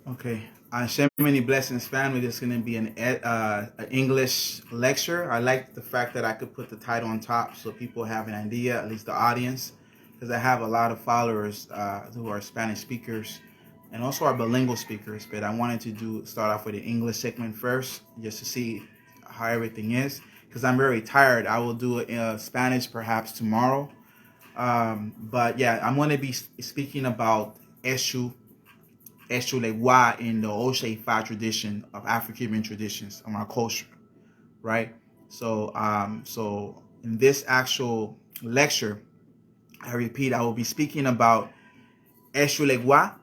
Okay. Share many blessings, family. This is going to be an English lecture. I like the fact that I could put the title on top so people have an idea, at least the audience, because I have a lot of followers who are Spanish speakers and also are bilingual speakers. But I wanted to start off with an English segment first, just to see how everything is, because I'm very tired. I will do Spanish perhaps tomorrow. But yeah, I'm going to be speaking about Eshu Eshulewa in the Oshe tradition of Afro-Cuban traditions of our culture, right? So in this actual lecture, I repeat, I will be speaking about Eshulewa,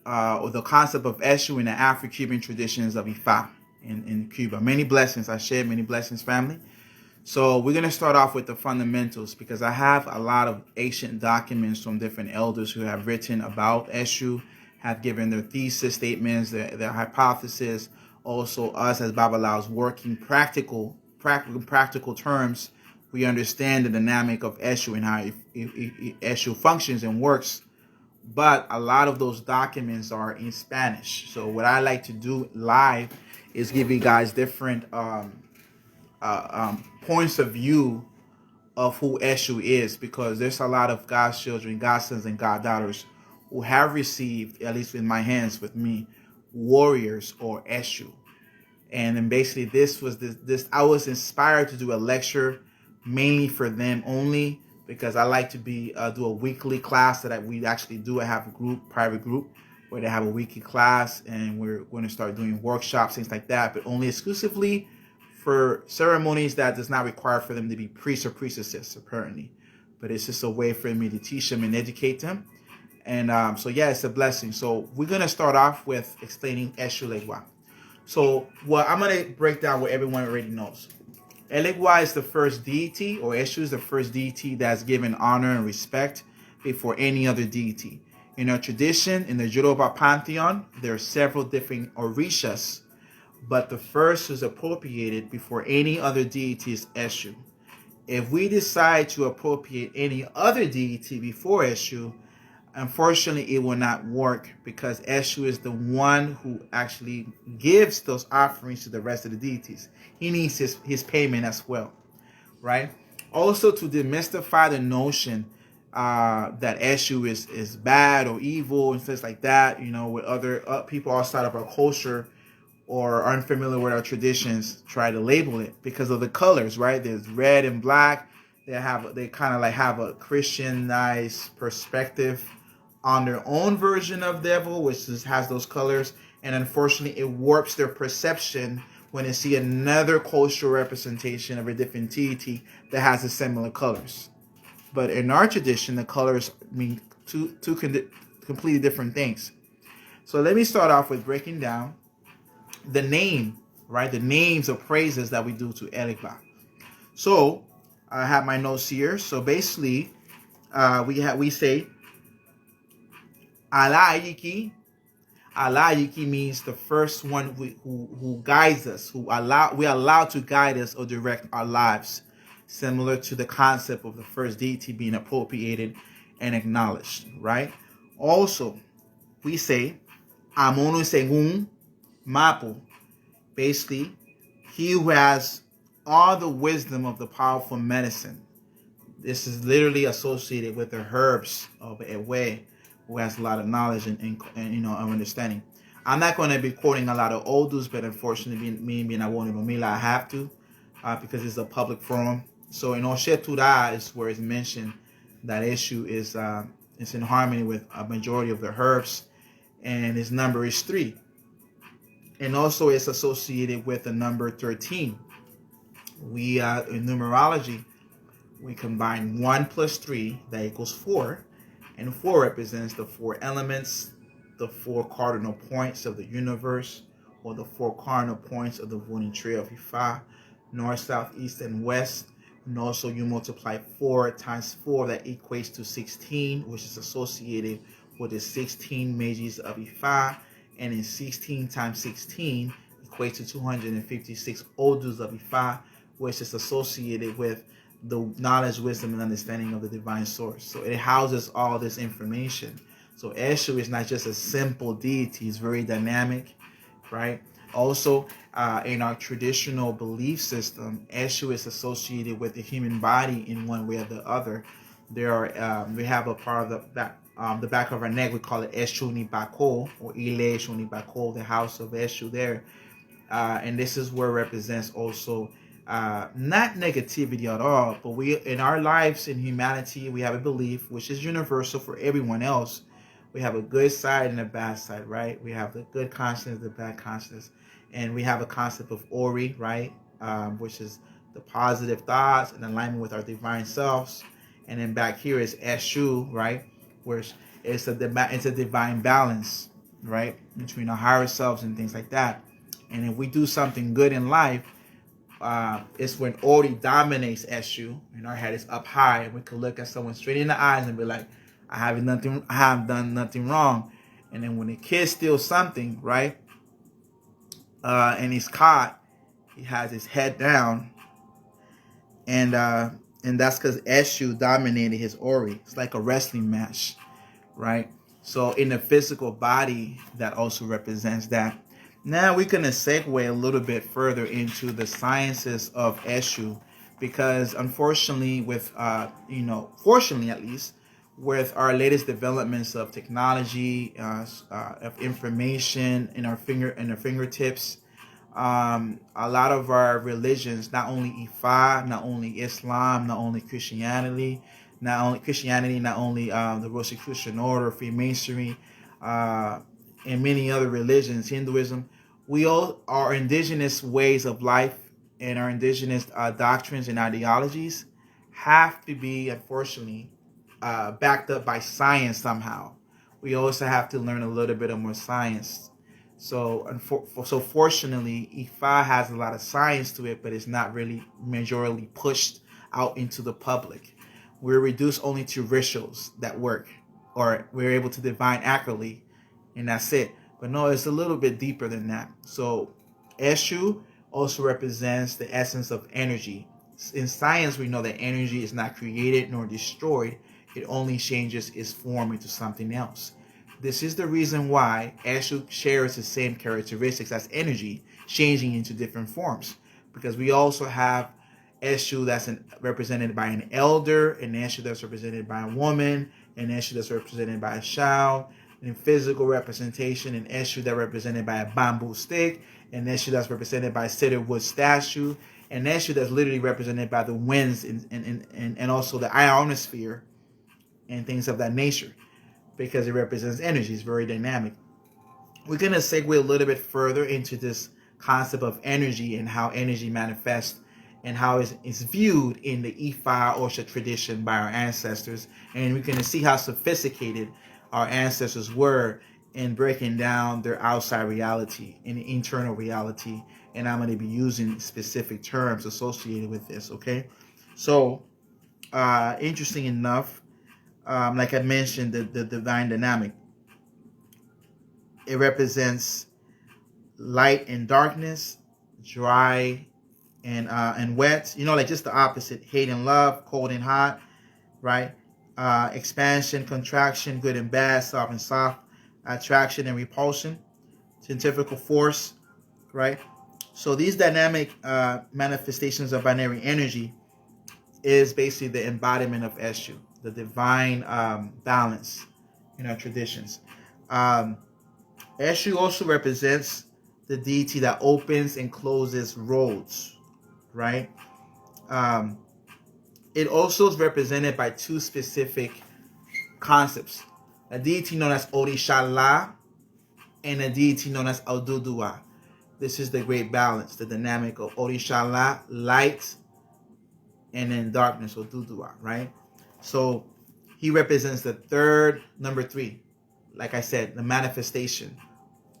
or the concept of Eshu in the Afro-Cuban traditions of Ifa in Cuba. Many blessings. I share many blessings, family. So we're going to start off with the fundamentals because I have a lot of ancient documents from different elders who have written about Eshu, have given their thesis statements, their hypothesis. Also, us as Babalaos working practical terms, we understand the dynamic of Eshu and how Eshu functions and works. But a lot of those documents are in Spanish. So what I like to do live is give you guys different points of view of who Eshu is, because there's a lot of God's children, God's sons, and God daughters who have received, at least in my hands with me, warriors or Eshu. And then basically this I was inspired to do a lecture mainly for them only, because I like to do a weekly class that we actually do. I have a private group where they have a weekly class, and we're going to start doing workshops, things like that, but only exclusively for ceremonies that does not require for them to be priests or priestesses, apparently. But it's just a way for me to teach them and educate them. And so yeah, it's a blessing. So we're going to start off with explaining Eshu Legua. So I'm going to break down what everyone already knows. Elegua is the first deity, or Eshu is the first deity that's given honor and respect before any other deity. In our tradition, in the Yoruba pantheon, there are several different orishas, but the first is appropriated before any other deity is Eshu. If we decide to appropriate any other deity before Eshu, unfortunately, it will not work, because Eshu is the one who actually gives those offerings to the rest of the deities. He needs his payment as well, right? Also, to demystify the notion that Eshu is bad or evil and things like that, with other people outside of our culture or are unfamiliar with our traditions, try to label it because of the colors, right? There's red and black. They kind of like have a Christianized perspective on their own version of devil, which has those colors, and unfortunately it warps their perception when they see another cultural representation of a different deity that has the similar colors. But in our tradition, the colors mean two completely different things. So let me start off with breaking down the name, right? The names of praises that we do to Elegba. So I have my notes here. So basically, we say Alayiki. Alayiki means the first one who guides us, we allow to guide us or direct our lives, similar to the concept of the first deity being appropriated and acknowledged, right? Also, we say Amono Segun Mapu. Basically, he who has all the wisdom of the powerful medicine. This is literally associated with the herbs of Ewe, who has a lot of knowledge and understanding. I'm not going to be quoting a lot of Odus, but unfortunately, me being a Wonibamila, I have to, because it's a public forum. So in Oshetura is where it's mentioned that Eshu is in harmony with a majority of the herbs, and his number is 3. And also it's associated with the number 13. We in numerology, we combine 1 plus 3, that equals 4. And 4 represents the 4 elements, the 4 cardinal points of the universe, or the 4 cardinal points of the voting tree of Ifa, north, south, east, and west. And also you multiply 4 times 4, that equates to 16, which is associated with the 16 mages of Ifa. And in 16 times 16 equates to 256 Odus of Ifa, which is associated with the knowledge, wisdom, and understanding of the divine source. So it houses all this information. So Eshu is not just a simple deity; it's very dynamic, right? Also, in our traditional belief system, Eshu is associated with the human body in one way or the other. We have a part of the back of our neck. We call it Eshu Nibako or Ile Eshu Nibako, the house of Eshu there, and this is where it represents also not negativity at all, but we in our lives in humanity we have a belief which is universal for everyone else. We have a good side and a bad side, right? We have the good consciousness, the bad consciousness, and we have a concept of Ori, right, which is the positive thoughts in alignment with our divine selves, and then back here is Eshu, right, where it's a divine balance, right, between our higher selves and things like that. And if we do something good in life, it's when Ori dominates Eshu and our head is up high, and we can look at someone straight in the eyes and be like, I have done nothing wrong. And then when the kid steals something, right, and he's caught, he has his head down, and that's because Eshu dominated his Ori. It's like a wrestling match, right? So in the physical body, that also represents that. Now we're going to segue a little bit further into the sciences of Eshu, because unfortunately, fortunately at least, with our latest developments of technology, of information in our fingertips, a lot of our religions, not only Ifa, not only Islam, not only Christianity, not only the Rosicrucian Order, Freemasonry, and many other religions, Hinduism, we all, our indigenous ways of life and our indigenous doctrines and ideologies have to be, unfortunately, backed up by science somehow. We also have to learn a little bit of more science. So fortunately, Ifa has a lot of science to it, but it's not really majorly pushed out into the public. We're reduced only to rituals that work, or we're able to divine accurately, and that's it. But no, it's a little bit deeper than that. So Eshu also represents the essence of energy. In science, we know that energy is not created nor destroyed. It only changes its form into something else. This is the reason why Eshu shares the same characteristics as energy, changing into different forms. Because we also have Eshu that's represented by an elder, an Eshu that's represented by a woman, an Eshu that's represented by a child, in physical representation, an Eshu that's represented by a bamboo stick, an Eshu that's represented by a cedar wood statue, an Eshu that's literally represented by the winds and also the ionosphere and things of that nature, because it represents energy. It's very dynamic. We're going to segue a little bit further into this concept of energy and how energy manifests and how it's viewed in the Ifa Osha tradition by our ancestors. And we're going to see how sophisticated our ancestors were in breaking down their outside reality and internal reality. And I'm going to be using specific terms associated with this, okay? So, interesting enough, like I mentioned, the divine dynamic. It represents light and darkness, dry and wet. Like just the opposite: hate and love, cold and hot, right? Expansion, contraction, good and bad, soft and soft, attraction and repulsion, centrifugal force, right? So these dynamic manifestations of binary energy is basically the embodiment of Eshu, the divine balance in our traditions. Eshu also represents the deity that opens and closes roads, right? It also is represented by two specific concepts: a deity known as Orishala and a deity known as Odudua. This is the great balance, the dynamic of Orishala, light, and then darkness, Odudua, right? So he represents the third, number 3. Like I said, the manifestation,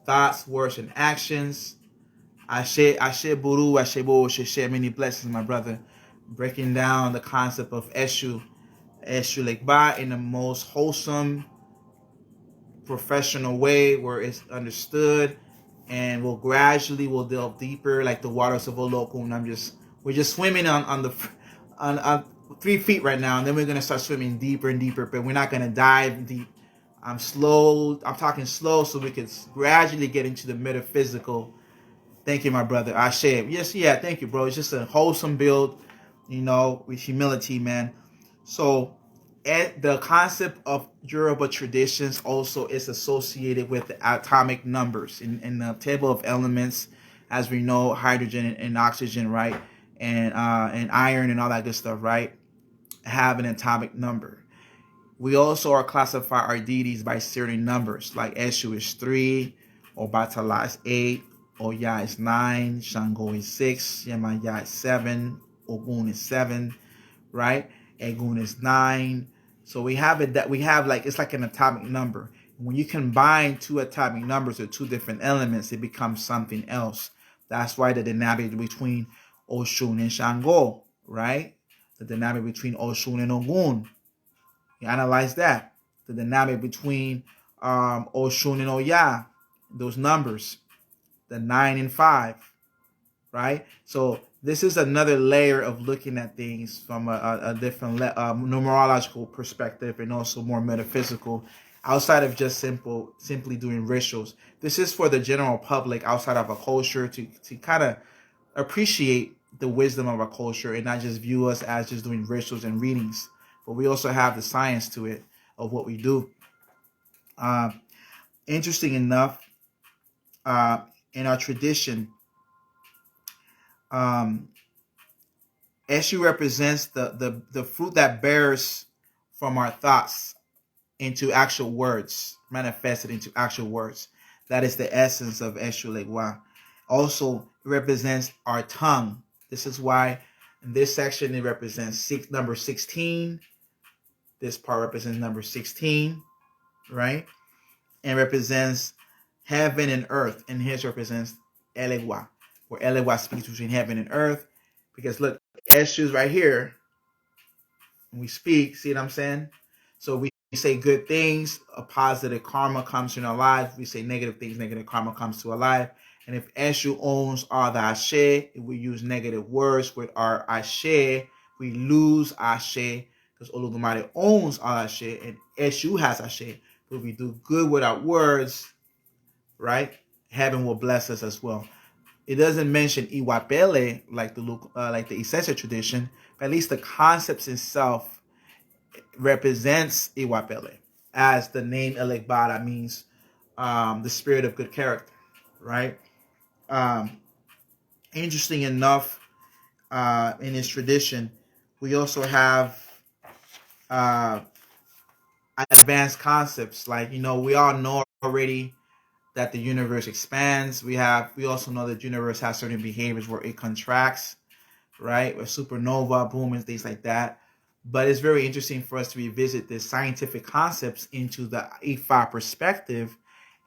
thoughts, words, and actions. Ashe Buru, Ashe Bo, Ashe, many blessings, my brother. Breaking down the concept of Eshu Lekba in the most wholesome, professional way where it's understood, and we'll delve deeper like the waters of Olokun. We're just swimming on 3 feet right now, and then we're gonna start swimming deeper and deeper, but we're not gonna dive deep I'm slow. I'm talking slow so we can gradually get into the metaphysical. Thank you, my brother. I share. Yes, yeah. Thank you, bro. It's just a wholesome build, with humility, man. So, the concept of Yoruba traditions also is associated with the atomic numbers in the table of elements, as we know, hydrogen and oxygen, right, and iron and all that good stuff, right, have an atomic number. We also are classify our deities by certain numbers, like Eshu is 3, Obatala is 8, Oya is 9, Shango is 6, Yemaya is 7, Ogun is 7, right? Egun is 9. So we have it that we have like it's like an atomic number. When you combine two atomic numbers or two different elements, it becomes something else. That's why the dynamic between Oshun and Shango, right? The dynamic between Oshun and Ogun. You analyze that. The dynamic between Oshun and Oya, those numbers, the 9 and 5, right? So this is another layer of looking at things from a different numerological perspective and also more metaphysical, outside of just simply doing rituals. This is for the general public outside of a culture to kind of appreciate the wisdom of our culture and not just view us as just doing rituals and readings, but we also have the science to it of what we do. Interesting enough, in our tradition, Eshu represents the fruit that bears from our thoughts into actual words, manifested into actual words. That is the essence of Eshu Legua. Also, it represents our tongue. This is why in this section it represents number 16. This part represents number 16, right? And represents heaven and earth. And his represents Elegua, where Elegua speaks between heaven and earth. Because look, Eshu's right here. When we speak, see what I'm saying? So we say good things, a positive karma comes in our lives. We say negative things, negative karma comes to our life. And if Eshu owns all the Ashe, if we use negative words with our Ashe, we lose Ashe because Olodumare owns all Ashe and Eshu has Ashe. But if we do good with our words, right, heaven will bless us as well. It doesn't mention Iwapele like the essential tradition, but at least the concepts itself represents Iwapele, as the name Elegbara means the spirit of good character, right? Interesting enough, in this tradition, we also have advanced concepts. Like, we all know already that the universe expands. We also know that the universe has certain behaviors where it contracts, right? Or supernova, boom, and things like that. But it's very interesting for us to revisit the scientific concepts into the Ifa perspective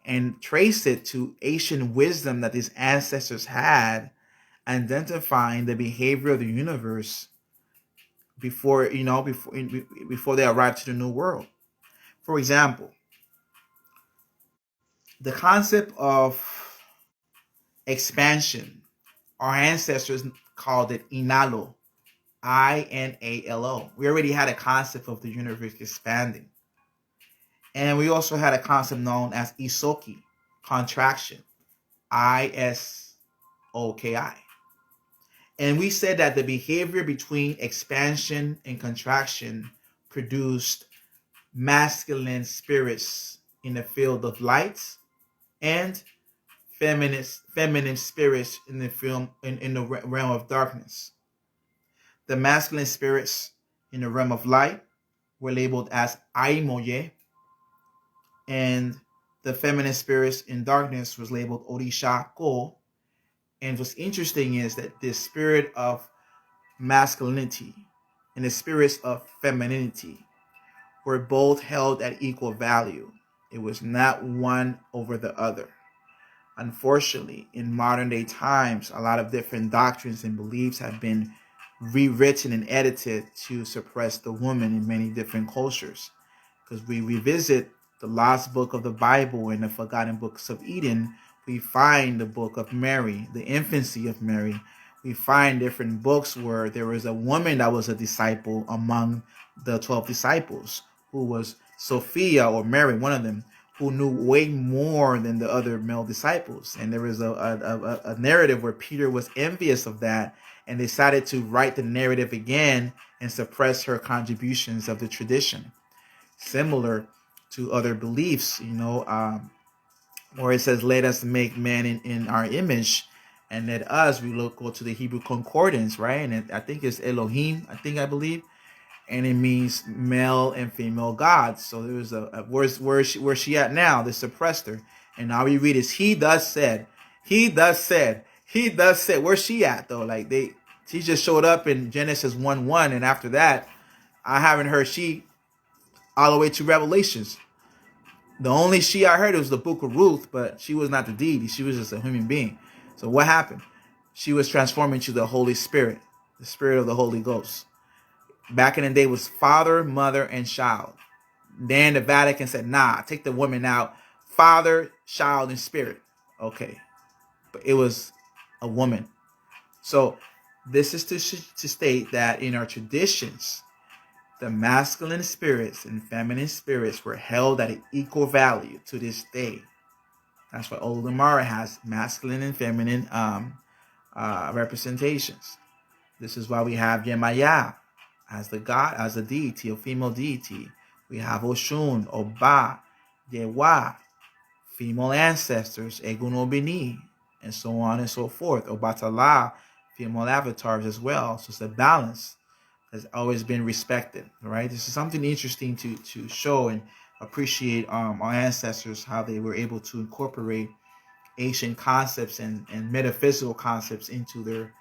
and trace it to ancient wisdom that these ancestors had, identifying the behavior of the universe before they arrived to the new world. For example, the concept of expansion, our ancestors called it Inalo, Inalo. We already had a concept of the universe expanding. And we also had a concept known as Isoki, contraction, Isoki. And we said that the behavior between expansion and contraction produced masculine spirits in the field of light and feminine spirits in the realm of darkness. The masculine spirits in the realm of light were labeled as Aimoye, and the feminine spirits in darkness was labeled Orisha Ko. And what's interesting is that the spirit of masculinity and the spirits of femininity were both held at equal value. It was not one over the other. Unfortunately, in modern day times, a lot of different doctrines and beliefs have been rewritten and edited to suppress the woman in many different cultures. Because we revisit the lost book of the Bible and the forgotten books of Eden, we find the book of Mary, the infancy of Mary. We find different books where there was a woman that was a disciple among the 12 disciples who was Sophia or Mary, one of them, who knew way more than the other male disciples. And there was a narrative where Peter was envious of that and decided to write the narrative again and suppress her contributions of the tradition. Similar to other beliefs, where it says, let us make man in our image. And let us, go to the Hebrew concordance, right? And I think it's Elohim, I believe. And it means male and female gods. So there was where's she at now? They suppressed her. And now we read is he thus said. Where's she at though? Like she just showed up in Genesis 1:1, and after that, I haven't heard she all the way to Revelations. The only she I heard was the book of Ruth, but she was not the deity. She was just a human being. So what happened? She was transformed into the Holy Spirit, the Spirit of the Holy Ghost. Back in the day was father, mother, and child. Then the Vatican said, nah, take the woman out. Father, child, and spirit. Okay. But it was a woman. So this is to state that in our traditions, the masculine spirits and feminine spirits were held at an equal value to this day. That's why Olodumare has masculine and feminine representations. This is why we have Yemaya as the god, as a deity, a female deity. We have Oshun, Oba, Yewa, female ancestors, Egun Obini, and so on and so forth. Obatala, female avatars as well. So it's a balance has always been respected, right? This is something interesting to show and appreciate our ancestors, how they were able to incorporate ancient concepts and metaphysical concepts into their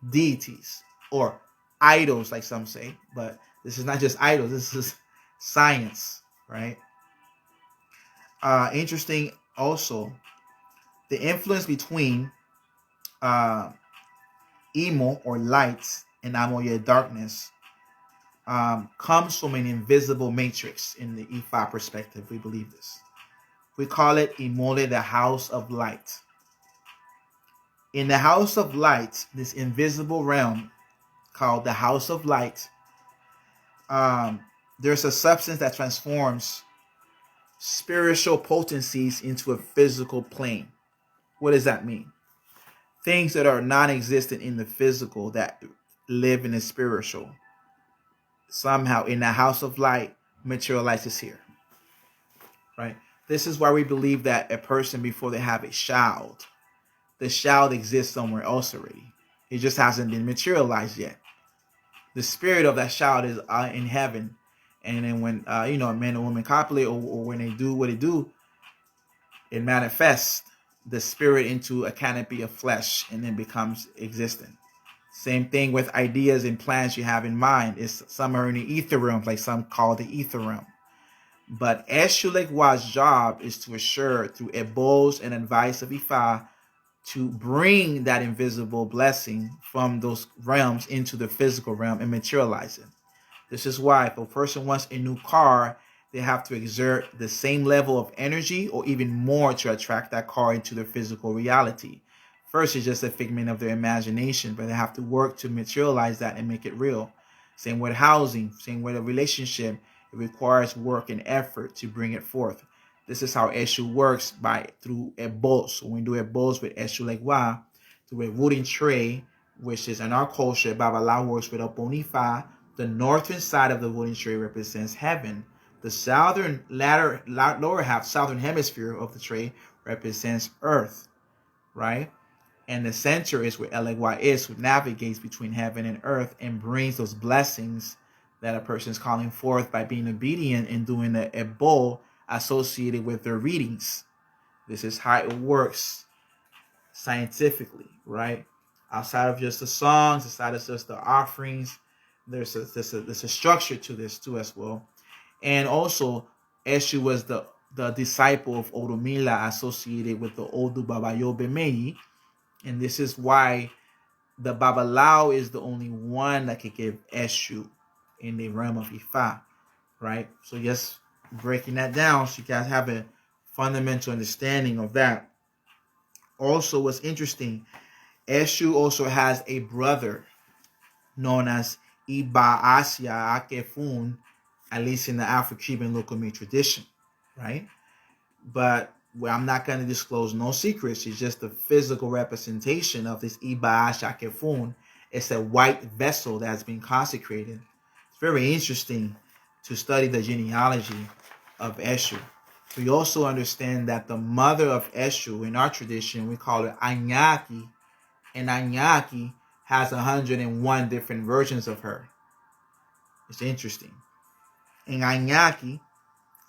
deities or idols, like some say. But this is not just idols, this is science, right? Interesting also, the influence between Imo or light and Amoye darkness comes from an invisible matrix in the Ifa perspective. We believe this. We call it Imole, the house of light. In the house of light, this invisible realm called the house of light, there's a substance that transforms spiritual potencies into a physical plane. What does that mean? Things that are non-existent in the physical that live in the spiritual, somehow in the house of light, materializes here, right? This is why we believe that a person, before they have a child, the child exists somewhere else already. It just hasn't been materialized yet. The spirit of that child is in heaven. And then when, a man and woman copulate, or when they do what they do, it manifests the spirit into a canopy of flesh and then becomes existent. Same thing with ideas and plans you have in mind. It's some are in the ether realm, like some call the ether realm. But Eshulekwa's job is to assure through ebos and advice of Ifa to bring that invisible blessing from those realms into the physical realm and materialize it. This is why if a person wants a new car, they have to exert the same level of energy or even more to attract that car into their physical reality. First, it's just a figment of their imagination, but they have to work to materialize that and make it real. Same with housing, same with a relationship. It requires work and effort to bring it forth. This is how Eshu works through ebos. So when we do ebos with Eshu Legwa, through a wooden tray, which is in our culture, Babalawo works with a bonifa. The northern side of the wooden tray represents heaven. The southern lower half, southern hemisphere of the tray represents earth, right? And the center is where Elegwa is, who navigates between heaven and earth and brings those blessings that a person is calling forth by being obedient and doing the ebo associated with their readings. This is how it works scientifically, right? Outside of just the songs, outside of just the offerings, there's a structure to this too as well. And also, Eshu was the disciple of Oromila associated with the Odu Babayo Bemei. And this is why the Babalao is the only one that can give Eshu in the realm of Ifa, right? So just breaking that down so you guys have a fundamental understanding of that. Also, what's interesting, Eshu also has a brother known as Iba Asia Akefun, at least in the Afro-Cuban local me tradition, right? But I'm not going to disclose no secrets. It's just the physical representation of this Iba Shakefun. It's a white vessel that's been consecrated. It's very interesting to study the genealogy of Eshu. We also understand that the mother of Eshu, in our tradition, we call her Anyaki, and Anyaki has 101 different versions of her. It's interesting. And Anyaki,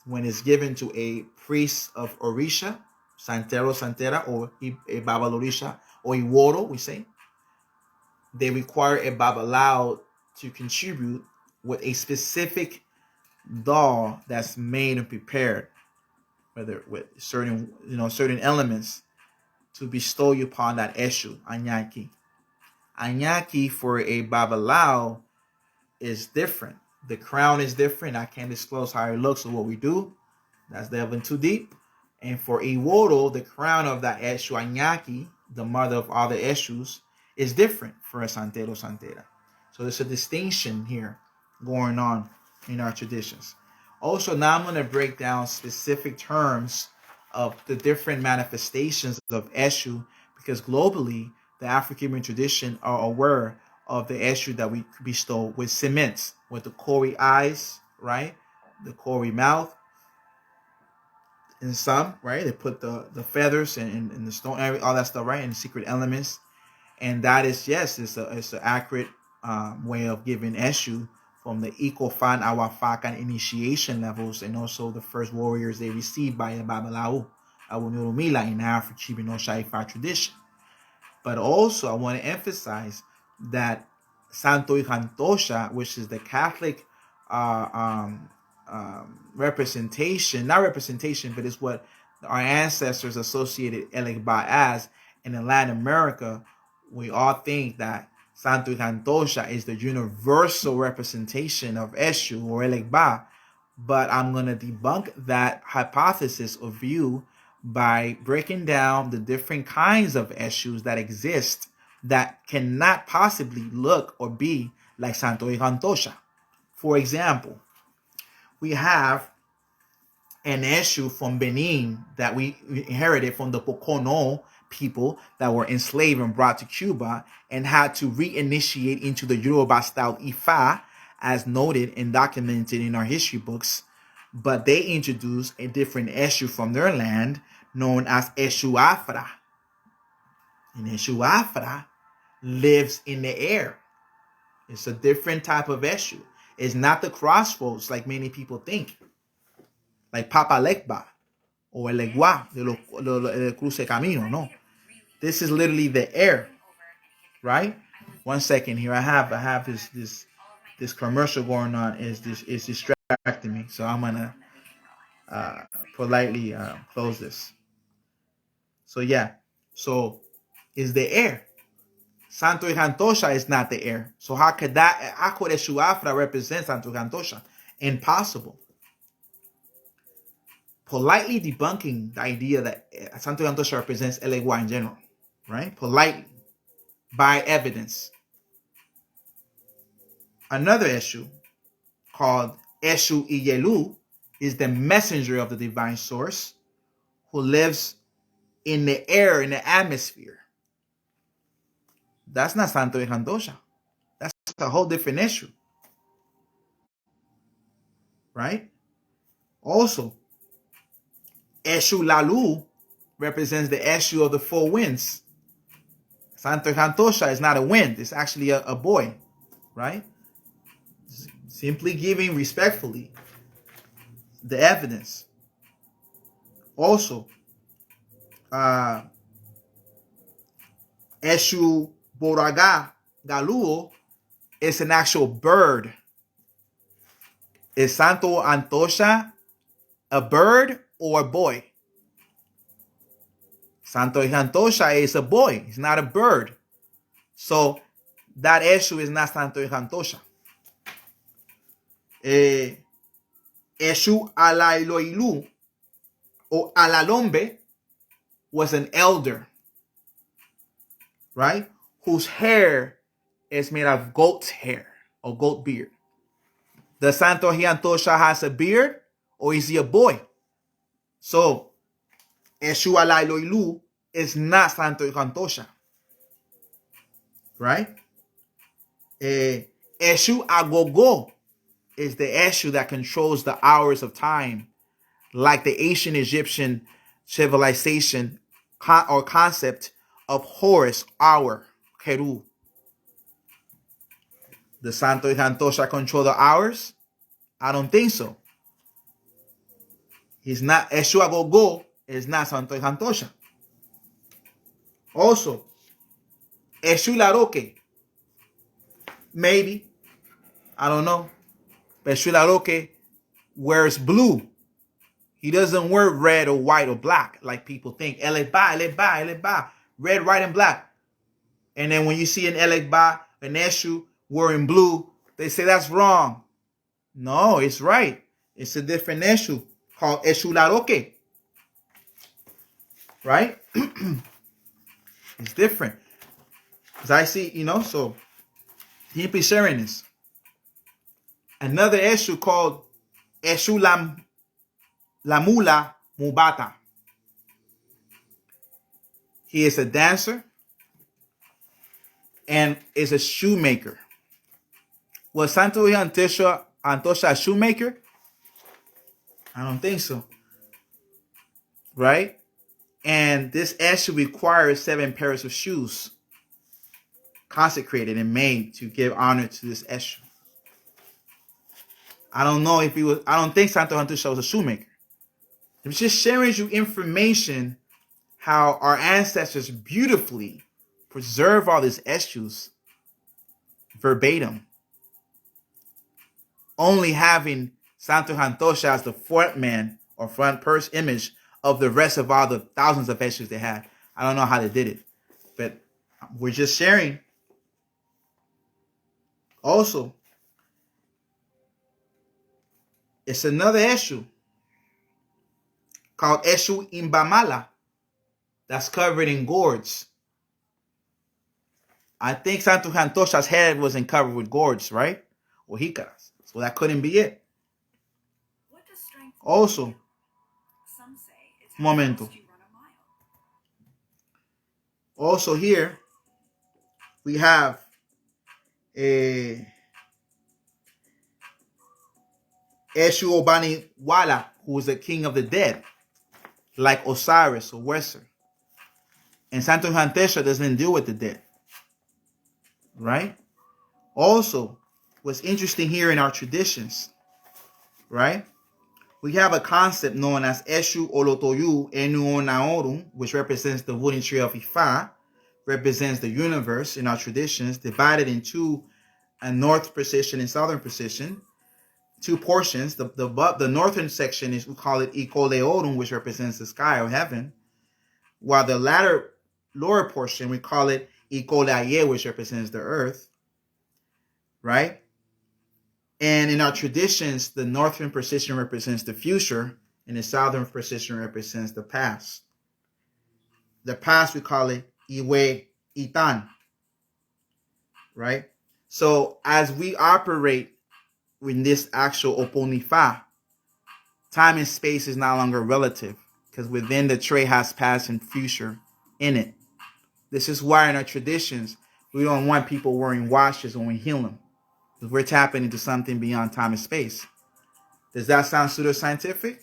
when it's given to a priest of Orisha, Santero, Santera, or a Babalorisha, or Iworo, we say, they require a Babalao to contribute with a specific doll that's made and prepared, whether with certain elements to bestow upon that Eshu, Anyaki. Anyaki for a Babalao is different. The crown is different. I can't disclose how it looks or what we do. That's delving too deep. And for Iworo, the crown of that Eshu Anyaki, the mother of all the Eshus, is different for a Santero Santera. So there's a distinction here going on in our traditions. Also, now I'm going to break down specific terms of the different manifestations of Eshu, because globally, the Afro-Cuban tradition are aware of the Eshu that we bestow with cements, with the Kori eyes, right? The Kori mouth. In some, right? They put the feathers and the stone, all that stuff, right? And the secret elements. And that is, yes, it's an accurate way of giving Eshu from the Ikofan, Awafakan initiation levels, and also the first warriors they received by the Babalawo, Awunurumila in Afro-Cuban Oshaifa tradition. But also, I want to emphasize that Santo Hantosha, which is the Catholic representation, not representation, but it's what our ancestors associated Elegba as. And in Latin America, we all think that Santo Hantosha is the universal representation of Eshu or Elegba. But I'm going to debunk that hypothesis or view by breaking down the different kinds of Eshus that exist that cannot possibly look or be like Santo Hantosha. For example, we have an Eshu from Benin that we inherited from the Pocono people that were enslaved and brought to Cuba and had to reinitiate into the Yoruba style Ifa, as noted and documented in our history books. But they introduced a different Eshu from their land known as Eshu Afra. And Eshu Afra lives in the air. It's a different type of Eshu. It's not the crossroads like many people think, like Papa Legba or Elegua de Cruce Camino. No, this is literally the air, right? 1 second here. I have this commercial going on. Is distracting me, so I'm gonna politely close this. So yeah, so is the air. Santo Hantosha is not the air. So how could Eshu Afra represent Santo Hantosha? Impossible. Politely debunking the idea that Santo Hantosha represents Elegua in general, right? Politely, by evidence. Another Eshu, called Eshu Iyelu, is the messenger of the divine source who lives in the air, in the atmosphere. That's not Santo Hantosha. That's a whole different Eshu, right? Also, Eshu Lalu represents the Eshu of the four winds. Santo Hantosha is not a wind. It's actually a boy, right? Simply giving respectfully the evidence. Also, Eshu Boraga Galuo is an actual bird. Is Santo Hantosha a bird or a boy? Santo Hantosha is a boy. It's not a bird. So that Eshu is not Santo Hantosha. Eshu Alailoilu or Alalombe was an elder, right? Whose hair is made of goat's hair or goat beard. Does Santo Antosha has a beard or is he a boy? So, Eshu Alailoilu is not Santo Antosha. Right? Eshu Agogo is the Eshu that controls the hours of time, like the ancient Egyptian civilization or concept of Horus, hour, Keru. Does Santo Antosha control the hours? I don't think so. He's not. Eshu Agogo is not Santo Antosha. Also, Eshu Laroque, maybe, I don't know. But Eshu Laroque wears blue. He doesn't wear red or white or black like people think. Elekba, red, white, and black. And then when you see an Elekba, an Eshu wearing blue, they say that's wrong. No, it's right. It's a different Eshu called Eshu Laroque. Right? It's different. Because I see, so he be sharing this. Another Eshu called Eshu Lamula Mubata. He is a dancer and is a shoemaker. Was Santo Antosha a shoemaker? I don't think so. Right? And this Eshu requires 7 pairs of shoes consecrated and made to give honor to this Eshu. I don't know if he was, I don't think Santo Antosha was a shoemaker. I'm just sharing you information how our ancestors beautifully preserve all these Eshus verbatim. Only having Santo Antosha as the front man or front person image of the rest of all the thousands of Eshus they had. I don't know how they did it, but we're just sharing. Also, it's another Eshu called Eshu Imbamala that's covered in gourds. I think Santo Antosha's head wasn't covered with gourds, right? Or jicaras. So that couldn't be it. Also, momento. Also here, we have a Eshu Obani Wala, who is the king of the dead, like Osiris or Weser. And Santo Antosha doesn't deal with the dead. Right? Also, what's interesting here in our traditions, right? We have a concept known as Eshu Olotoyu Enu Naorum, which represents the wooden tree of Ifa, represents the universe in our traditions, divided into a north precision and southern precision, 2 portions. The northern section is, we call it Ikoleorum, which represents the sky or heaven, while the lower portion, we call it Ikoleaye, which represents the earth, right? And in our traditions, the northern precision represents the future, and the southern precision represents the past. The past, we call it Iwe Itan, right? So as we operate in this actual Oponifa, time and space is no longer relative, because within the tray has past and future in it. This is why in our traditions, we don't want people wearing watches when we heal them, because we're tapping into something beyond time and space. Does that sound pseudoscientific?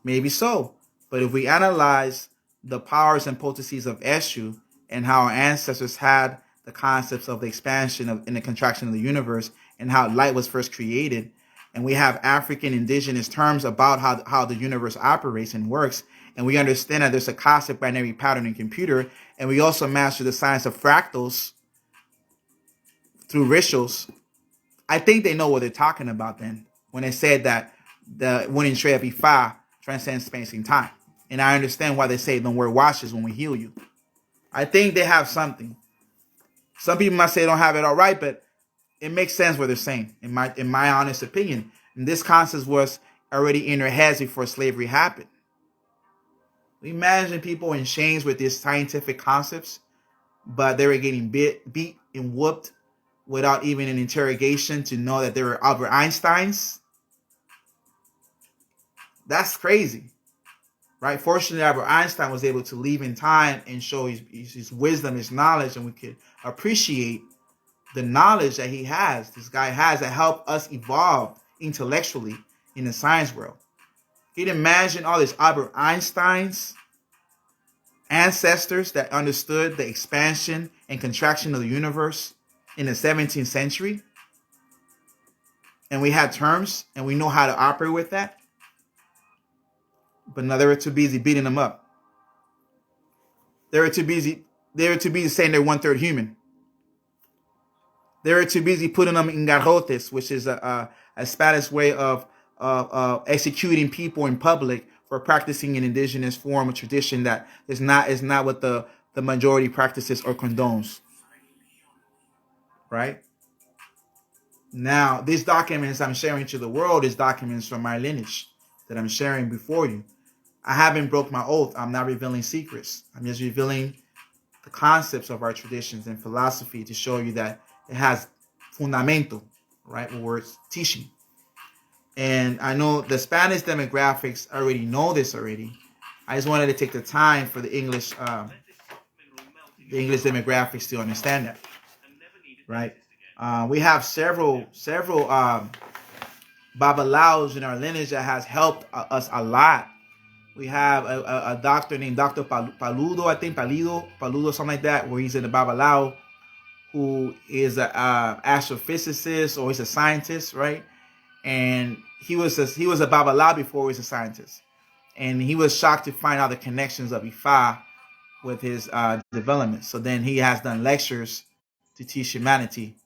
Maybe so. But if we analyze the powers and potencies of Eshu and how our ancestors had the concepts of the expansion and the contraction of the universe and how light was first created, and we have African indigenous terms about how the universe operates and works, and we understand that there's a cosmic binary pattern in computer, and we also master the science of fractals through rituals, I think they know what they're talking about then when they said that the winning tray of Ifa transcends space and time. And I understand why they say don't wear watches when we heal you. I think they have something. Some people might say they don't have it all right, but it makes sense what they're saying, in my honest opinion. And this concept was already in their heads before slavery happened. Imagine people in chains with these scientific concepts, but they were getting beat and whooped without even an interrogation to know that they were Albert Einsteins. That's crazy, right? Fortunately, Albert Einstein was able to leave in time and show his wisdom, his knowledge, and we could appreciate the knowledge that he has, this guy has, that helped us evolve intellectually in the science world. Can you imagine all these Albert Einstein's ancestors that understood the expansion and contraction of the universe in the 17th century? And we had terms and we know how to operate with that. But now they were too busy beating them up. They were too busy saying they're 1/3 human. They were too busy putting them in garrotes, which is a Spanish way of executing people in public for practicing an indigenous form of tradition that is not what the majority practices or condones. Right? Now, these documents I'm sharing to the world is documents from my lineage that I'm sharing before you. I haven't broke my oath. I'm not revealing secrets. I'm just revealing the concepts of our traditions and philosophy to show you that it has fundamento, right? The words teaching. And I know the Spanish demographics already know this already. I just wanted to take the time for the English demographics to understand that, right? We have several Babalaos in our lineage that has helped us a lot. We have a doctor named Dr. Paludo, I think, Paludo, something like that, where he's in the Babalao, who is an astrophysicist or he's a scientist, right? And he was a Babalao before he was a scientist. And he was shocked to find out the connections of Ifa with his development. So then he has done lectures to teach humanity.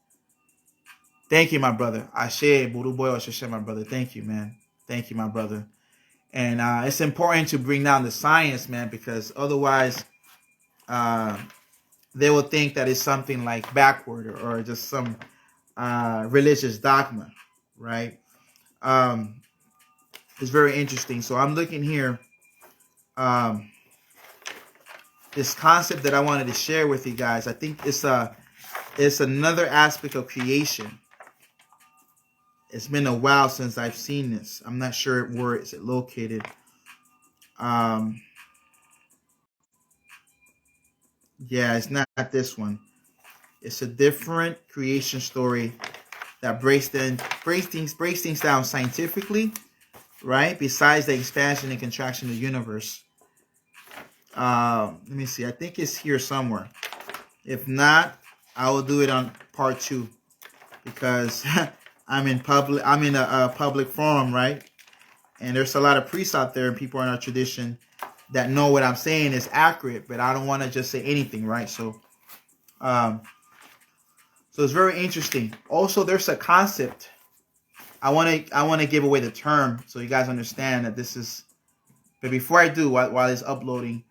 Thank you, my brother. Ashe, Buruboy Ashe, my brother. Thank you, man. Thank you, my brother. And it's important to bring down the science, man, because otherwise they will think that it's something like backward or just some religious dogma, right? It's very interesting. So I'm looking here. This concept that I wanted to share with you guys, I think it's another aspect of creation. It's been a while since I've seen this. I'm not sure where it's located. Yeah, it's not this one. It's a different creation story that breaks things down scientifically, right? Besides the expansion and contraction of the universe. Let me see. I think it's here somewhere. If not, I will do it on part 2 because I'm in a public forum, right? And there's a lot of priests out there and people in our tradition that know what I'm saying is accurate, but I don't want to just say anything, right? So it's very interesting. Also, there's a concept. I want to give away the term so you guys understand that this is. But before I do, while it's uploading,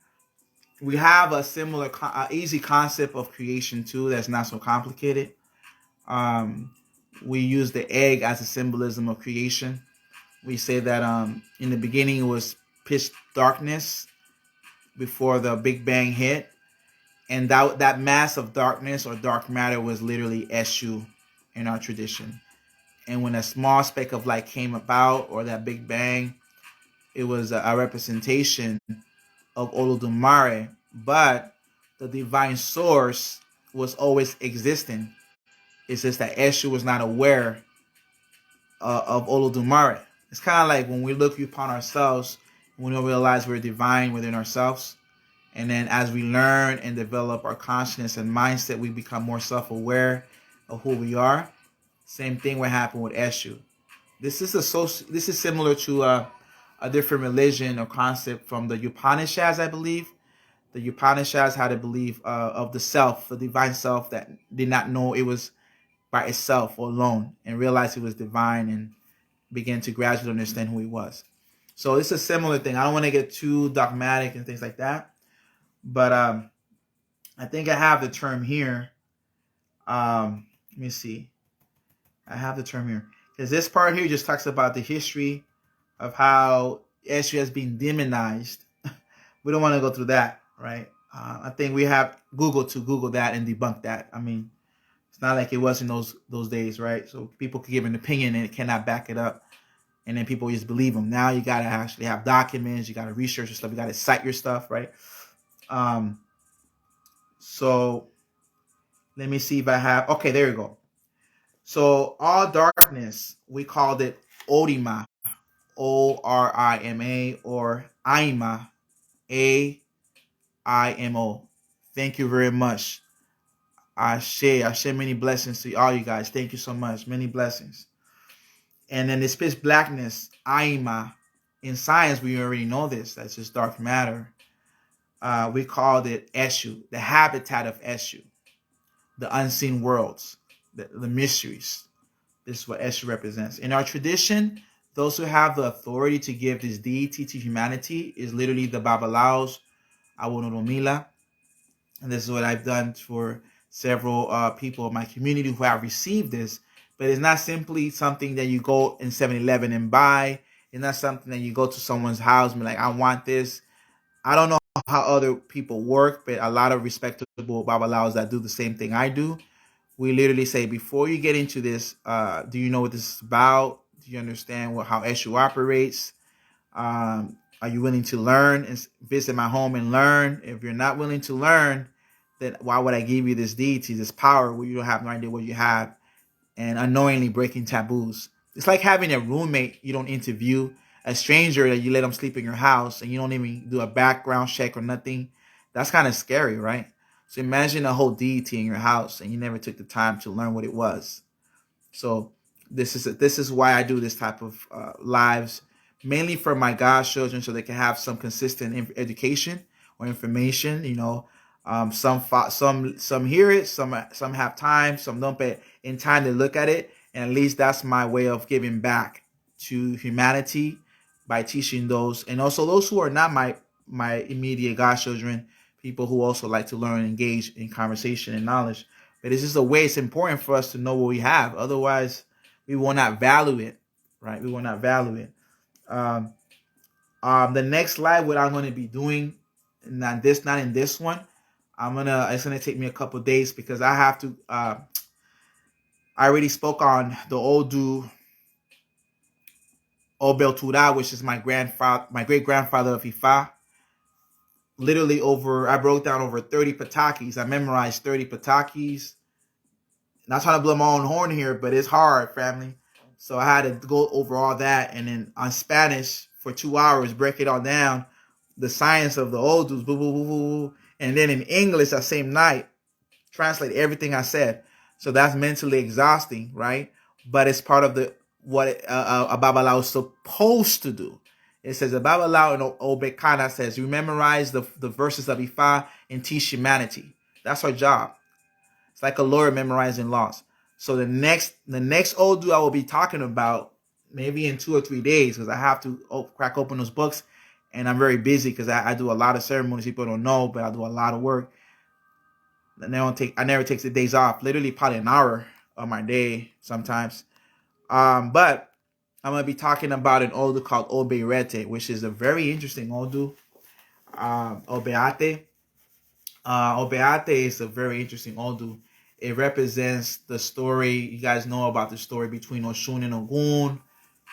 we have a similar, easy concept of creation too. That's not so complicated. We use the egg as a symbolism of creation. We say that in the beginning it was pitch darkness before the Big Bang hit. And that mass of darkness or dark matter was literally Eshu in our tradition. And when a small speck of light came about, or that Big Bang, it was a representation of Olodumare. But the divine source was always existing. It's just that Eshu was not aware of Olodumare. It's kind of like when we look upon ourselves, we don't realize we're divine within ourselves. And then as we learn and develop our consciousness and mindset, we become more self-aware of who we are. Same thing will happen with Eshu. This is similar to a different religion or concept from the Upanishads, I believe. The Upanishads had a belief of the self, the divine self that did not know it was by itself or alone and realized it was divine and began to gradually understand who he was. So it's a similar thing. I don't want to get too dogmatic and things like that. But I think I have the term here. Let me see. I have the term here. Because this part here just talks about the history of how Eshu has been demonized. We don't want to go through that, right? I think we have Google to Google that and debunk that. I mean, It's not like it was in those days, right? So people could give an opinion and it cannot back it up, and then people just believe them. Now you gotta actually have documents. You gotta research your stuff. You gotta cite your stuff, right? Um, so let me see if I have. Okay, there you go. So all darkness, we called it Orima, Orima, or Aima, Aimo. Thank you very much. I share many blessings to all you guys. Thank you so much. Many blessings. And then this pitch blackness, Aima. In science, we already know this. That's just dark matter. We called it Eshu, the habitat of Eshu, the unseen worlds, the mysteries. This is what Eshu represents. In our tradition, those who have the authority to give this deity to humanity is literally the Babalaos, Awunoromila. And this is what I've done for several people in my community who have received this. But it's not simply something that you go in 7-Eleven and buy. It's not something that you go to someone's house and be like, I want this. I don't know how other people work, but a lot of respectable Babalaos that do the same thing I do, we literally say, before you get into this, do you know what this is about? Do you understand how Eshu operates? Are you willing to learn and visit my home and learn? If you're not willing to learn, then why would I give you this deity, this power where you don't have no idea what you have, and unknowingly breaking taboos? It's like having a roommate you don't interview, a stranger that you let them sleep in your house, and you don't even do a background check or nothing. That's kind of scary, right? So imagine a whole deity in your house, and you never took the time to learn what it was. So this is why I do this type of lives, mainly for my God's children, so they can have some consistent education or information. Some hear it, some have time, some don't pay in time to look at it, and at least that's my way of giving back to humanity by teaching those, and also those who are not my immediate God's children, people who also like to learn and engage in conversation and knowledge. But it's just a way. It's important for us to know what we have. Otherwise, we will not value it, right? We will not value it. Um, the next live, what I'm going to be doing, not in this one. It's gonna take me a couple days because I have to. I already spoke on the Odu Obeltura, which is my great grandfather of Ifa. Literally I broke down over 30 patakis. I memorized 30 patakis. Not trying to blow my own horn here, but it's hard, family. So I had to go over all that, and then on Spanish for 2 hours, break it all down, the science of the Odus, boo, boo, boo, boo. And then in English that same night, translate everything I said. So that's mentally exhausting, right? But it's part of what a Babalao is supposed to do. It says a Babalao in Obekana says, you memorize the verses of Ifa and teach humanity. That's our job. It's like a lawyer memorizing laws. So the next Odu I will be talking about maybe in 2 or 3 days, because I have to crack open those books, and I'm very busy because I do a lot of ceremonies. People don't know, but I do a lot of work. I never take the days off. Literally probably an hour of my day sometimes. But I'm gonna be talking about an Odu called Obeirete, which is a very interesting Odu. Obeate. Obeate is a very interesting Odu. It represents the story. You guys know about the story between Oshun and Ogun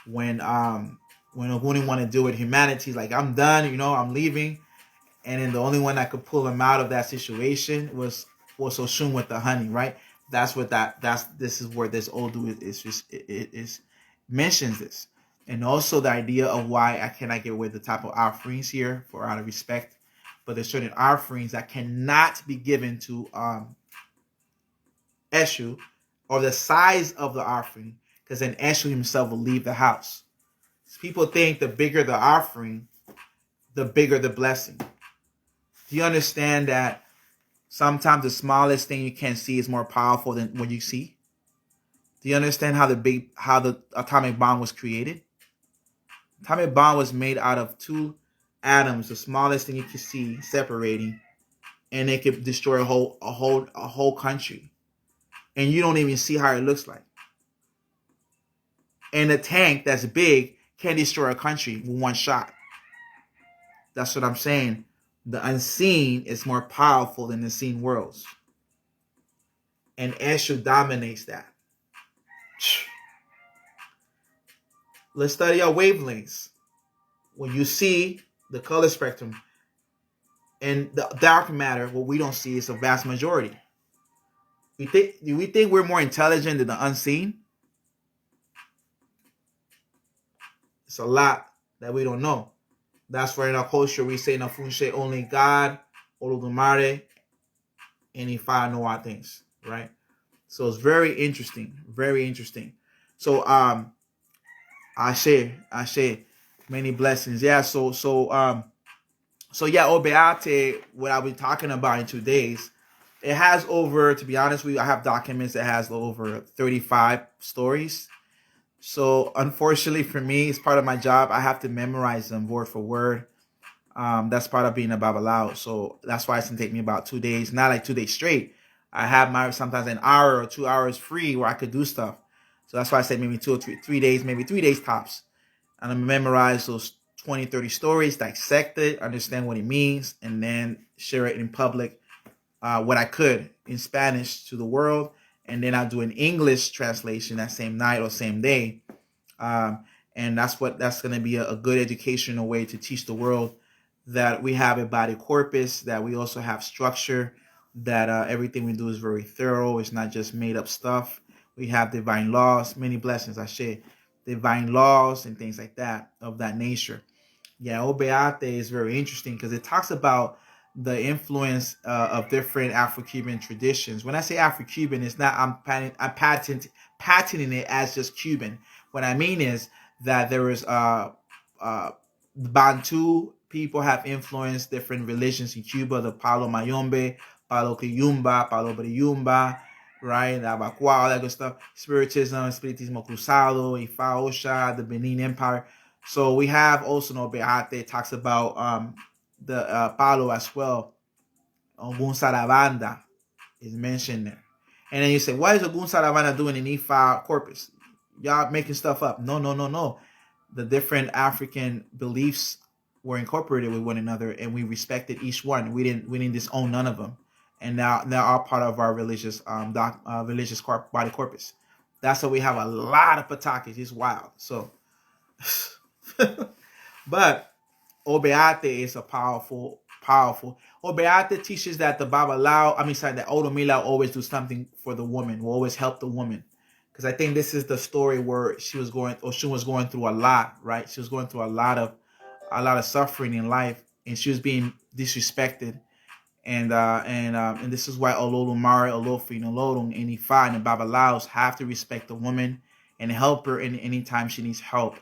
when Ogun didn't want to deal with humanity. Like, I'm done, I'm leaving. And then the only one that could pull him out of that situation was Oshun with the honey, right? This is where this Odu is mentions this. And also the idea of why I cannot get away with the type of offerings here for out of respect. But there's certain offerings that cannot be given to Eshu, or the size of the offering, because then Eshu himself will leave the house. So people think the bigger the offering, the bigger the blessing. Do you understand that sometimes the smallest thing you can see is more powerful than what you see? Do you understand how the atomic bomb was created? Atomic bomb was made out of 2 atoms, the smallest thing you can see separating, and it could destroy a whole country. And you don't even see how it looks like. And a tank that's big can destroy a country with one shot. That's what I'm saying. The unseen is more powerful than the seen worlds. and Eshu dominates that. Let's study our wavelengths. When you see the color spectrum and the dark matter, what we don't see is a vast majority. Do we think we're more intelligent than the unseen? It's a lot that we don't know. That's why in our culture we say Nafunshe only God, Olodumare, and Ifa know our things, right? So it's very interesting, very interesting. So Ashe, many blessings. Yeah, so yeah, Obeate, what I'll be talking about in 2 days, it has over, to be honest with you, I have documents that has over 35 stories. So unfortunately for me, it's part of my job. I have to memorize them word for word. That's part of being a Babalao. So that's why it's gonna take me about 2 days, not like 2 days straight. I have my sometimes an hour or 2 hours free where I could do stuff. So that's why I said maybe 2 or 3 days, maybe 3 days tops. And I'm gonna memorize those 20, 30 stories, dissect it, understand what it means, and then share it in public, what I could in Spanish to the world. And then I'll do an English translation that same night or same day. And that's going to be a good educational way to teach the world that we have a body corpus, that we also have structure, that everything we do is very thorough. It's not just made up stuff. We have divine laws, many blessings, I share, divine laws and things like that of that nature. Yeah, Obeate is very interesting because it talks about the influence of different Afro-Cuban traditions. When I say Afro-Cuban, it's not I'm patenting it as just Cuban. What I mean is that there is Bantu people have influenced different religions in Cuba, the Palo Mayombe, Palo Kiyumba, Palo Briyumba, right? The Abacua, all that good stuff. Spiritism, Spiritismo Cruzado, Ifa Osha, the Benin Empire. So we have also Obeate talks about the Palo as well. Ogun Sarabanda is mentioned there. And then you say, what is Ogun Sarabanda doing in Ifa corpus? Y'all making stuff up. No. The different African beliefs were incorporated with one another, and we respected each one. We didn't disown none of them, and now they're all part of our religious body corpus. That's why we have a lot of patakis. It's wild. So, but Obeate is a powerful. Obeate teaches that the that Odomila always do something for the woman, will always help the woman. Because I think this is the story where she was going through a lot, right? She was going through a lot of suffering in life, and she was being disrespected. And this is why Ololumare, Olofin, Olodung, and Ifa and the Babalaos have to respect the woman and help her in any time she needs help.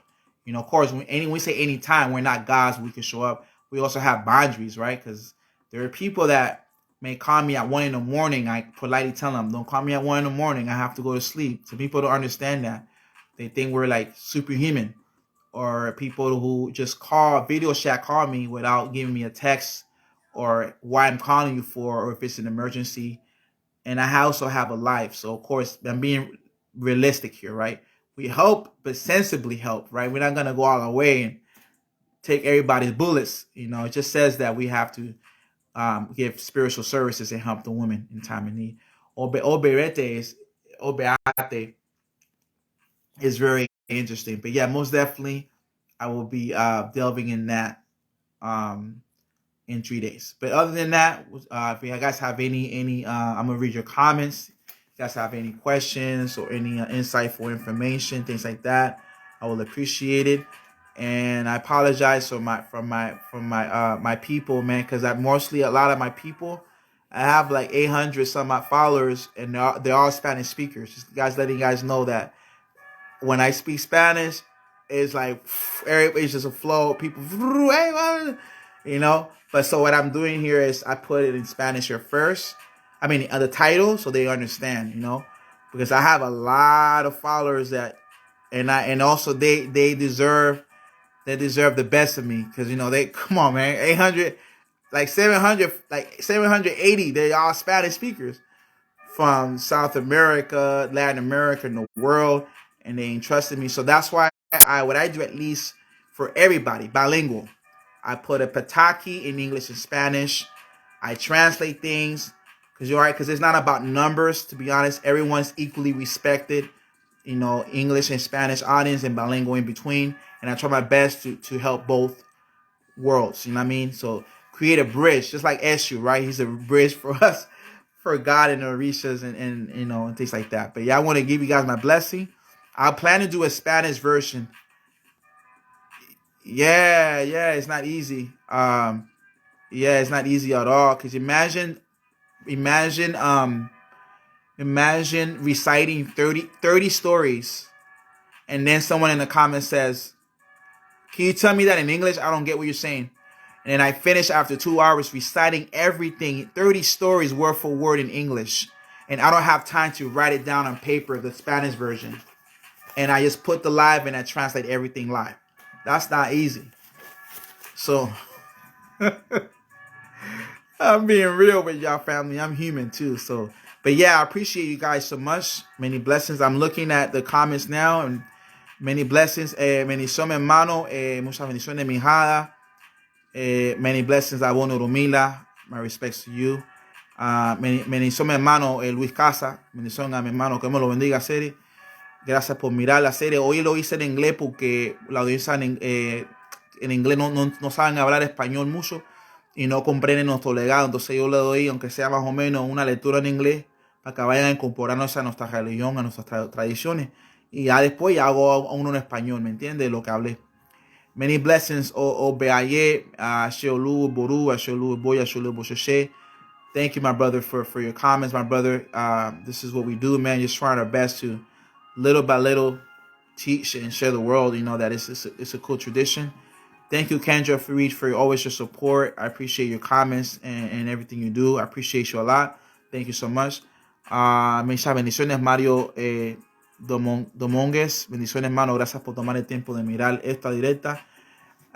You know, of course, when we say any time, we're not gods. We can show up. We also have boundaries, right? Because there are people that may call me at 1 a.m. I politely tell them, don't call me at 1 a.m. I have to go to sleep. So people don't understand that. They think we're like superhuman. Or people who just video call me without giving me a text or why I'm calling you for, or if it's an emergency. And I also have a life. So, of course, I'm being realistic here, right? We help, but sensibly help, right? We're not going to go all the way and take everybody's bullets. You know, it just says that we have to give spiritual services and help the woman in time of need. Obeate is very interesting. But yeah, most definitely, I will be delving in that in 3 days. But other than that, if you guys have any, I'm gonna read your comments. If you guys have any questions or any insightful information, things like that, I will appreciate it. And I apologize for my people, man, because I mostly a lot of my people, I have like 800 some odd followers, and they're all Spanish speakers. Just guys, letting you guys know that when I speak Spanish, it's like it's just a flow. People, you know. But so what I'm doing here is I put it in Spanish here first. I mean, the title, so they understand, you know, because I have a lot of followers and also they deserve the best of me, because you know they come on, man, 800, like 780, they all Spanish speakers from South America, Latin America, and the world, and they entrusted me. So that's why what I do, at least for everybody, bilingual, I put a pataki in English and Spanish. I translate things. Because you're right, because it's not about numbers, to be honest. Everyone's equally respected, English and Spanish audience and bilingual in between. And I try my best to help both worlds, you know what I mean? So create a bridge, just like Eshu, right? He's a bridge for us, for God and the Orishas and and things like that. But yeah, I want to give you guys my blessing. I plan to do a Spanish version. Yeah, it's not easy. Yeah, it's not easy at all. Cause imagine, imagine reciting 30 stories, and then someone in the comments says, "Can you tell me that in English? I don't get what you're saying." And then I finish after 2 hours reciting everything, 30 stories word for word in English. And I don't have time to write it down on paper, the Spanish version. And I just put the live and I translate everything live. That's not easy. So I'm being real with y'all, family. I'm human too. So, but yeah, I appreciate you guys so much. Many blessings. I'm looking at the comments now, and many blessings. Bendición, hermano. Muchas bendiciones, mi hijada. Many blessings, Abono Romila. My respects to you. Bendición, mi hermano Luis Casa. Bendición a mi hermano. Que Dios me lo bendiga, serie. Gracias por mirar la serie. Hoy lo hice en inglés porque la audiencia en inglés no saben hablar español mucho y no comprenden nuestro legado. Entonces yo le doy, aunque sea más o menos, una lectura en inglés para que vayan a incorporarnos a nuestra religión, a nuestras tradiciones. Y ya después ya hago uno en español, ¿me entiendes? Lo que hablé. Many blessings, Beaye, Sheolu Boru, Sheolu Boya, Sheolu Bosheshe. Thank you, my brother, for your comments, my brother. This is what we do, man. Just trying our best to, little by little, teach and share the world. That it's a cool tradition. Thank you, Kendra Farid, for always your support. I appreciate your comments and everything you do. I appreciate you a lot. Thank you so much. Muchas bendiciones, Mario Domongues. Bendiciones, hermano. Gracias por tomar el tiempo de mirar esta directa.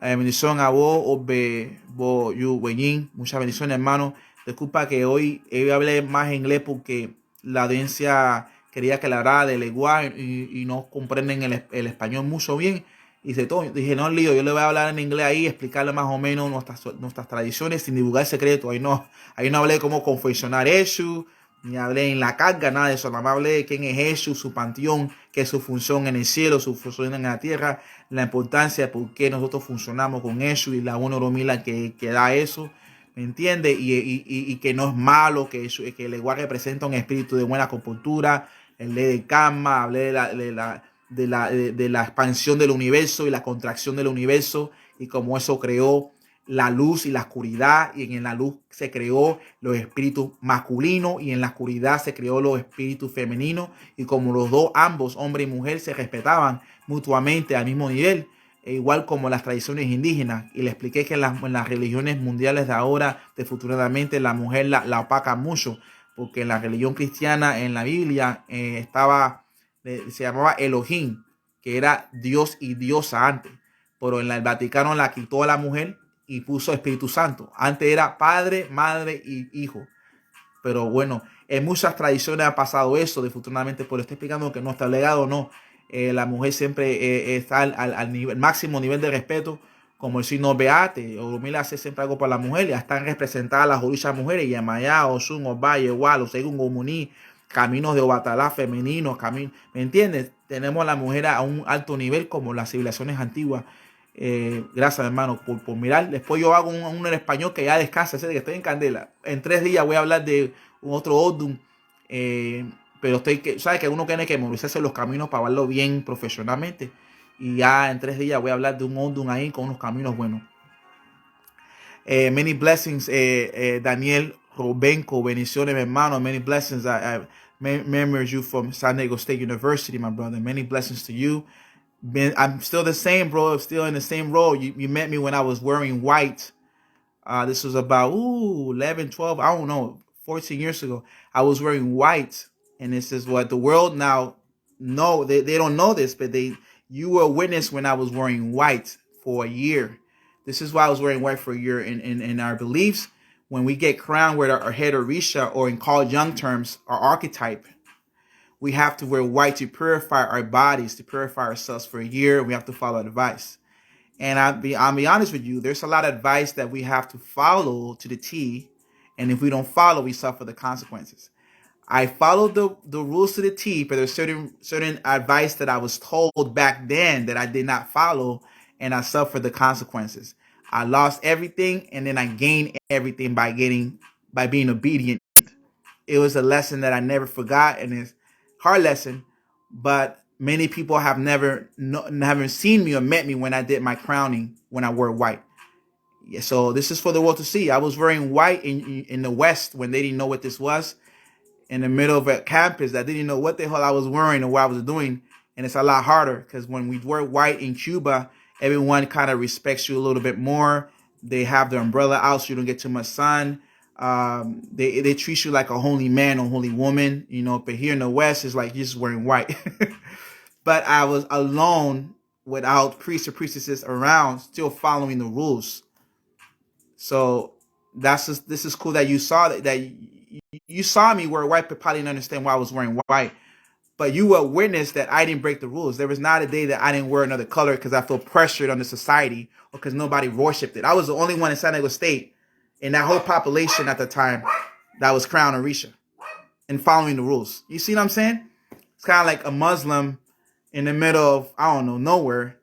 Bendición a vos, Obe, Bo Yu Weyin. Muchas bendiciones, hermano. Disculpa que hoy hablé más inglés porque la audiencia quería que le hablara de lenguaje y no comprenden el español mucho bien. Y dije, no, lío, yo le voy a hablar en inglés ahí, explicarle más o menos nuestras tradiciones sin divulgar secretos. Ahí no hablé de cómo confeccionar Eshu, ni hablé en la carga, nada de eso. Nada más hablé de quién es Eshu, su panteón, qué es su función en el cielo, su función en la tierra, la importancia de por qué nosotros funcionamos con Eshu y la Unoromila que da eso. ¿Me entiende? Y que no es malo, que el lenguaje representa un espíritu de buena compostura. El ley de karma, hablé de la expansión del universo y la contracción del universo y cómo eso creó la luz y la oscuridad, y en la luz se creó los espíritus masculinos y en la oscuridad se creó los espíritus femeninos, y como los dos, ambos, hombre y mujer, se respetaban mutuamente al mismo nivel, igual como las tradiciones indígenas. Y le expliqué que en las religiones mundiales de ahora, futuramente, la mujer la opaca mucho, porque en la religión cristiana, en la Biblia, se llamaba Elohim, que era Dios y diosa antes, pero en el Vaticano la quitó a la mujer y puso Espíritu Santo. Antes era Padre, Madre y Hijo. Pero bueno, en muchas tradiciones ha pasado eso, desafortunadamente, por estoy explicando que no está legado, no. La mujer siempre está al máximo nivel de respeto, como el signo Beate, o Mila hace siempre algo para la mujer. Ya están representadas las orillas mujeres, Yamayá, Osun, Oba, Igual, Osegun, Omuní, caminos de Obatalá femeninos, ¿me entiendes? Tenemos a la mujer a un alto nivel como las civilizaciones antiguas. Gracias, hermano, por mirar. Después yo hago uno en español que ya descansa, que estoy en candela. En 3 días voy a hablar de un otro Odun, pero sabes que uno tiene que memorizarse los caminos para hablarlo bien profesionalmente. Y ya en 3 días voy a hablar de un Odun ahí con unos caminos buenos. Many blessings, Daniel Robenko. Bendiciones, mi hermano. Many blessings. I remember you from San Diego State University, my brother. Many blessings to you. I'm still the same, bro. I'm still in the same role. You met me when I was wearing white. This was about 11, 12, I don't know, 14 years ago. I was wearing white, and this is what the world now know. They don't know this, but you were a witness when I was wearing white for a year. This is why I was wearing white for a year. In our beliefs, when we get crowned with our head Orisha, or in Carl Jung terms, our archetype, we have to wear white to purify our bodies, to purify ourselves for a year. We have to follow advice. And I'll be honest with you, there's a lot of advice that we have to follow to the T, And if we don't follow, we suffer the consequences. I followed the rules to the T, but there's certain advice that I was told back then that I did not follow, and I suffered the consequences. I lost everything, and then I gained everything by being obedient. It was a lesson that I never forgot, and it's a hard lesson, but many people have haven't seen me or met me when I did my crowning when I wore white. Yeah, so this is for the world to see. I was wearing white in the West when they didn't know what this was, in the middle of a campus that didn't know what the hell I was wearing or what I was doing. And it's a lot harder because when we wear white in Cuba, everyone kind of respects you a little bit more. They have their umbrella out so you don't get too much sun. They treat you like a holy man or holy woman, you know. But here in the West, it's like you're just wearing white. But I was alone without priests or priestesses around, still following the rules. So this is cool that you saw that you saw me wear white, but probably didn't understand why I was wearing white. But you were a witness that I didn't break the rules. There was not a day that I didn't wear another color because I feel pressured on the society or because nobody worshipped it. I was the only one in San Diego State in that whole population at the time that was crowned Orisha and following the rules. You see what I'm saying? It's kind of like a Muslim in the middle of, I don't know, nowhere,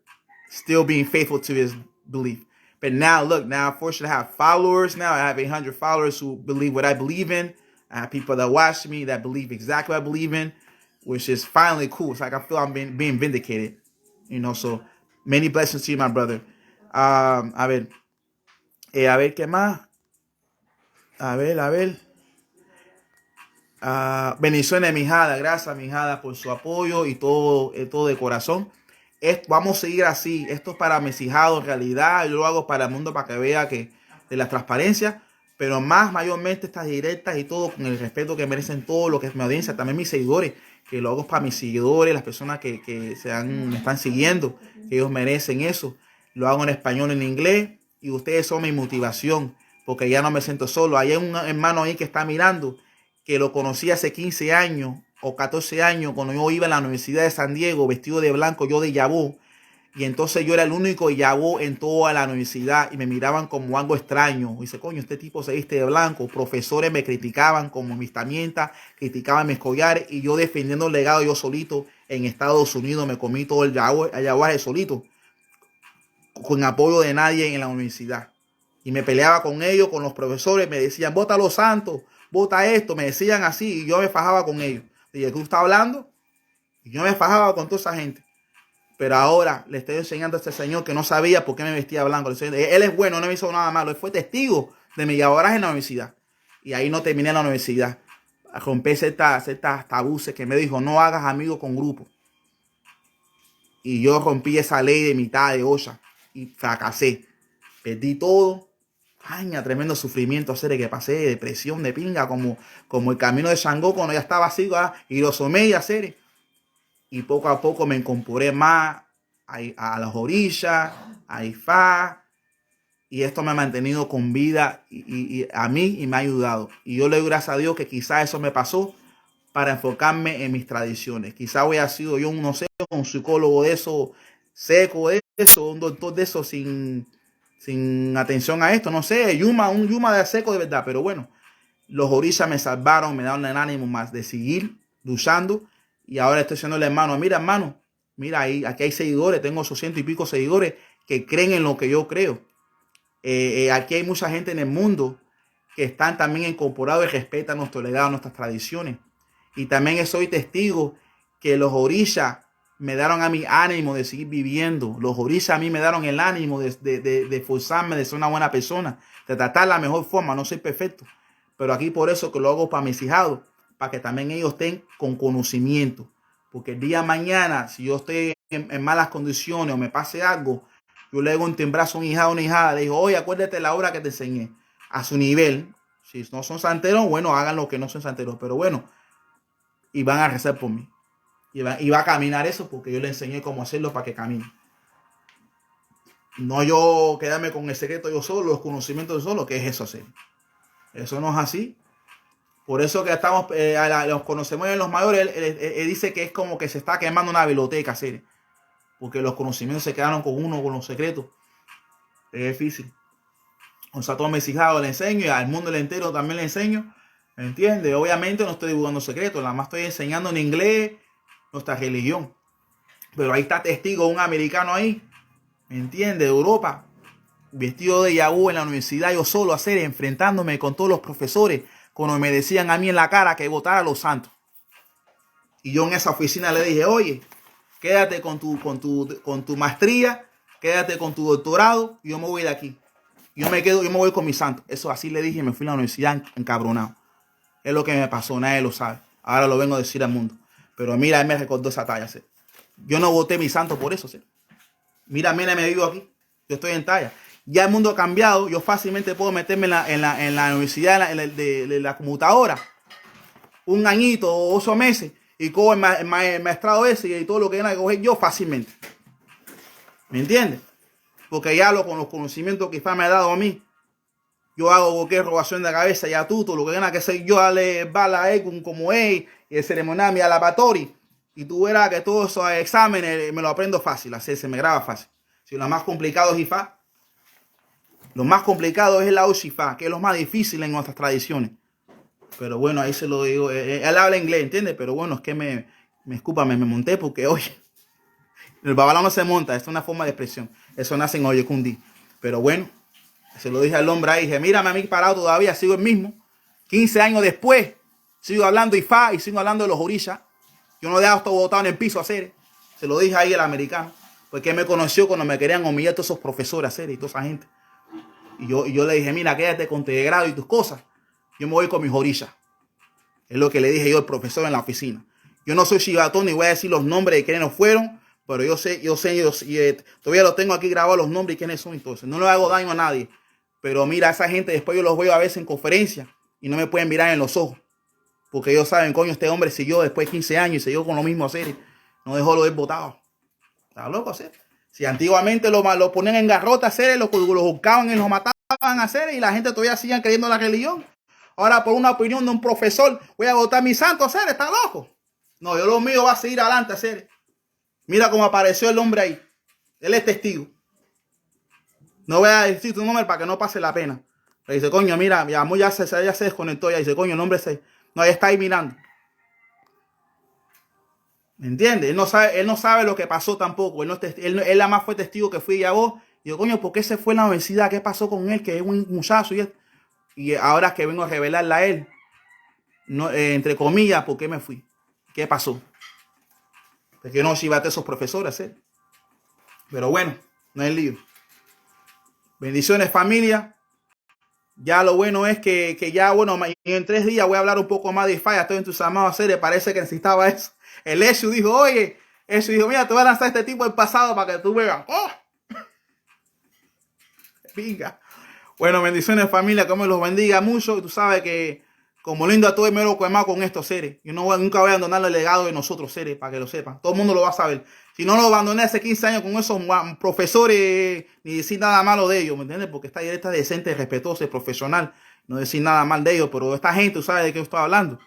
still being faithful to his belief. But now, look, now, unfortunately, I have followers. Now I have 800 followers who believe what I believe in. I have people that watch me that believe exactly what I believe in, which is finally cool. It's like I feel I'm being vindicated, you know. So many blessings to you, my brother. A ver, ¿qué más? A ver. Bendiciones, mi hijada. Gracias, mi hijada, por su apoyo y todo de corazón. Vamos a seguir así. Esto es para mis hijados, en realidad. Yo lo hago para el mundo, para que vea que de la transparencia. Pero mayormente estas directas y todo con el respeto que merecen todos los que es mi audiencia, también mis seguidores, que lo hago para mis seguidores, las personas que me están siguiendo, que ellos merecen eso. Lo hago en español, en inglés, y ustedes son mi motivación, porque ya no me siento solo. Hay un hermano ahí que está mirando, que lo conocí hace 15 años o 14 años, cuando yo iba a la Universidad de San Diego, vestido de blanco, yo de yabú. Y entonces yo era el único yabú en toda la universidad y me miraban como algo extraño. Y dice, coño, este tipo se viste de blanco. Profesores me criticaban como mis tamientas, criticaban mis collares y yo defendiendo el legado yo solito en Estados Unidos. Me comí todo el yaguaje solito, con apoyo de nadie en la universidad. Y me peleaba con ellos, con los profesores. Me decían, vota a los santos, vota esto. Me decían así y yo me fajaba con ellos. Dije, ¿tú estás hablando? Y yo me fajaba con toda esa gente. Pero ahora le estoy enseñando a este señor que no sabía por qué me vestía blanco. Él es bueno, no me hizo nada malo. Él fue testigo de mi yaguaraje en la universidad. Y ahí no terminé en la universidad. Rompí ciertas tabúes que me dijo, no hagas amigos con grupos. Y yo rompí esa ley de mitad de olla. Y fracasé. Perdí todo. Caña, tremendo sufrimiento, hacer que pasé, depresión de pinga, como el camino de Shango cuando ya estaba así, y lo somé y hacer. Y poco a poco me incorporé más a las orillas, a Ifá, y esto me ha mantenido con vida y a mí y me ha ayudado. Y yo le doy gracias a Dios que quizás eso me pasó para enfocarme en mis tradiciones. Quizás hubiera sido yo, no sé, un psicólogo de eso, seco de eso, un doctor de eso sin atención a esto, no sé, un yuma de seco de verdad. Pero bueno, los orillas me salvaron, me dieron el ánimo más de seguir luchando. Y ahora estoy diciendo al hermano, mira, aquí hay seguidores, tengo 800 y pico seguidores que creen en lo que yo creo. Aquí hay mucha gente en el mundo que están también incorporados y respetan nuestro legado, nuestras tradiciones. Y también soy testigo que los orillas me dieron a mi ánimo de seguir viviendo. Los orillas a mí me dieron el ánimo de esforzarme, de ser una buena persona, de tratar la mejor forma. No soy perfecto, pero aquí por eso que lo hago para mis hijados, para que también ellos estén con conocimiento. Porque el día de mañana, si yo estoy en malas condiciones o me pase algo, yo le hago un timbrazo a un hijado o una hijada, le digo, oye, acuérdate la obra que te enseñé, a su nivel. Si no son santeros, bueno, hagan lo que no son santeros, pero bueno, y van a rezar por mí. Y va a caminar eso porque yo le enseñé cómo hacerlo para que camine. No yo quedarme con el secreto yo solo, los conocimientos yo solo, que es eso hacer. Eso no es así. Por eso que estamos, los conocemos en los mayores, él dice que es como que se está quemando una biblioteca, ¿sí? Porque los conocimientos se quedaron con uno, con los secretos. Es difícil. O sea, a todos mis hijados le enseño y al mundo entero también le enseño. ¿Me entiendes? Obviamente no estoy divulgando secretos, nada más estoy enseñando en inglés nuestra religión. Pero ahí está testigo un americano ahí, ¿me entiendes? De Europa, vestido de Yahoo en la universidad, yo solo hacer, enfrentándome con todos los profesores, cuando me decían a mí en la cara que votara a los santos. Y yo en esa oficina le dije, oye, quédate con tu maestría, quédate con tu doctorado, y yo me voy de aquí. Yo me voy con mi santo. Eso así le dije y me fui a la universidad encabronado. Es lo que me pasó, nadie lo sabe. Ahora lo vengo a decir al mundo. Pero mira, él me recordó esa talla, ¿sí? Yo no voté mi santo por eso, ¿sí? Mira, me vivo aquí. Yo estoy en talla. Ya el mundo ha cambiado. Yo fácilmente puedo meterme en la universidad de la computadora. Un añito o 8 meses. Y cojo el maestrado ese y todo lo que tenga que coger yo fácilmente. ¿Me entiendes? Porque ya con los conocimientos que IFA me ha dado a mí. Yo hago cualquier robación de cabeza, ya todo lo que tenga que ser yo darle bala a él como él, y el ceremonial, mi alabatori. Y tú verás que todos esos exámenes me lo aprendo fácil, así se me graba fácil. Si lo más complicado es IFA, lo más complicado es el Aushifa, que es lo más difícil en nuestras tradiciones. Pero bueno, ahí se lo digo. Él habla inglés, ¿entiendes? Pero bueno, es que me monté porque, oye, el babalao no se monta, es una forma de expresión. Eso nace en Oyekundi. Pero bueno, se lo dije al hombre ahí, dije, mírame a mí parado todavía, sigo el mismo. 15 años después, sigo hablando IFA y sigo hablando de los orishas. Yo no dejo esto botado en el piso a hacer. Se lo dije ahí al americano. Porque él me conoció cuando me querían humillar todos esos profesores a hacer y toda esa gente. Y yo le dije, mira, quédate con tu grado y tus cosas. Yo me voy con mis orishas. Es lo que le dije yo al profesor en la oficina. Yo no soy chivatón ni voy a decir los nombres de quienes no fueron. Pero yo sé, todavía lo tengo aquí grabado los nombres y quiénes son. Entonces, no le hago daño a nadie. Pero mira, esa gente después yo los veo a veces en conferencia y no me pueden mirar en los ojos. Porque ellos saben, coño, este hombre siguió después de 15 años y siguió con lo mismo hacer. No dejó lo de botado. ¿Está loco hacer? Si antiguamente lo ponían en garrota hacer, lo buscaban y los mataban a hacer y la gente todavía siguen creyendo en la religión. Ahora por una opinión de un profesor voy a votar mi santo hacer, ¿está loco? No, yo lo mío va a seguir adelante hacer. Mira cómo apareció el hombre ahí. Él es testigo. No voy a decir tu nombre para que no pase la pena. Le dice, coño, mira, mi amor ya se desconectó. Ya dice, coño, el hombre no, está ahí mirando. ¿Me entiendes? Él no sabe lo que pasó tampoco. Él nada más fue testigo que fui a vos. Y yo, coño, ¿por qué se fue a la universidad? ¿Qué pasó con él? Que es un muchacho. Y ahora que vengo a revelarle a él, no, entre comillas, ¿por qué me fui? ¿Qué pasó? Porque yo no chivate a esos profesores, ¿eh? Pero bueno, no es lío. Bendiciones, familia. Ya lo bueno es que ya, bueno, en 3 días voy a hablar un poco más de IFA. Estoy entusiasmado a hacer. Parece que necesitaba eso. El Eshu dijo, oye, Eshu dijo, mira, te voy a lanzar este tipo del pasado para que tú veas. ¡Oh! Venga. Bueno, bendiciones, familia. Que me los bendiga mucho. Y tú sabes que como lindo a todo me lo quemado con estos seres. Yo nunca voy a abandonar el legado de nosotros, seres, para que lo sepan. Todo el mundo lo va a saber. Si no lo abandoné hace 15 años con esos profesores, ni decir nada malo de ellos, ¿me entiendes? Porque esta directa es decente, respetuosa y profesional. No decir nada mal de ellos, pero esta gente, ¿tú sabes de qué estoy hablando?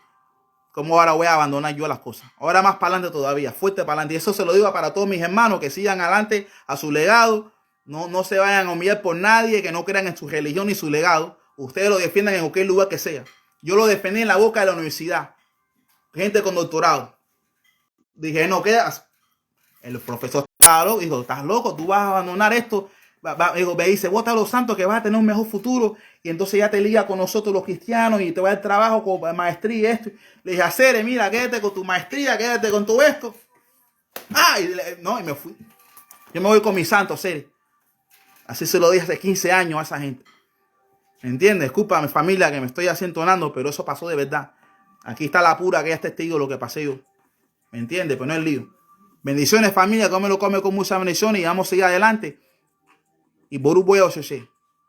¿Cómo ahora voy a abandonar yo las cosas? Ahora más para adelante todavía, fuerte para adelante. Y eso se lo digo para todos mis hermanos, que sigan adelante a su legado. No se vayan a humillar por nadie, que no crean en su religión ni su legado. Ustedes lo defiendan en cualquier lugar que sea. Yo lo defendí en la boca de la universidad. Gente con doctorado. Dije, no quedas. El profesor dijo, estás loco, tú vas a abandonar esto. Me dice, vota a los santos que vas a tener un mejor futuro. Y entonces ya te liga con nosotros los cristianos y te va a dar trabajo con maestría y esto. Le dije, Cere, mira, quédate con tu maestría, quédate con todo esto. Y me fui. Yo me voy con mi santo, Cere. Así se lo dije hace 15 años a esa gente. ¿Me entiendes? Disculpa a mi familia que me estoy acentonando, pero eso pasó de verdad. Aquí está la pura que es testigo de lo que pasé yo. ¿Me entiendes? Pero no es lío. Bendiciones, familia, que me lo come con muchas bendiciones y vamos a seguir adelante. Y Boru voy a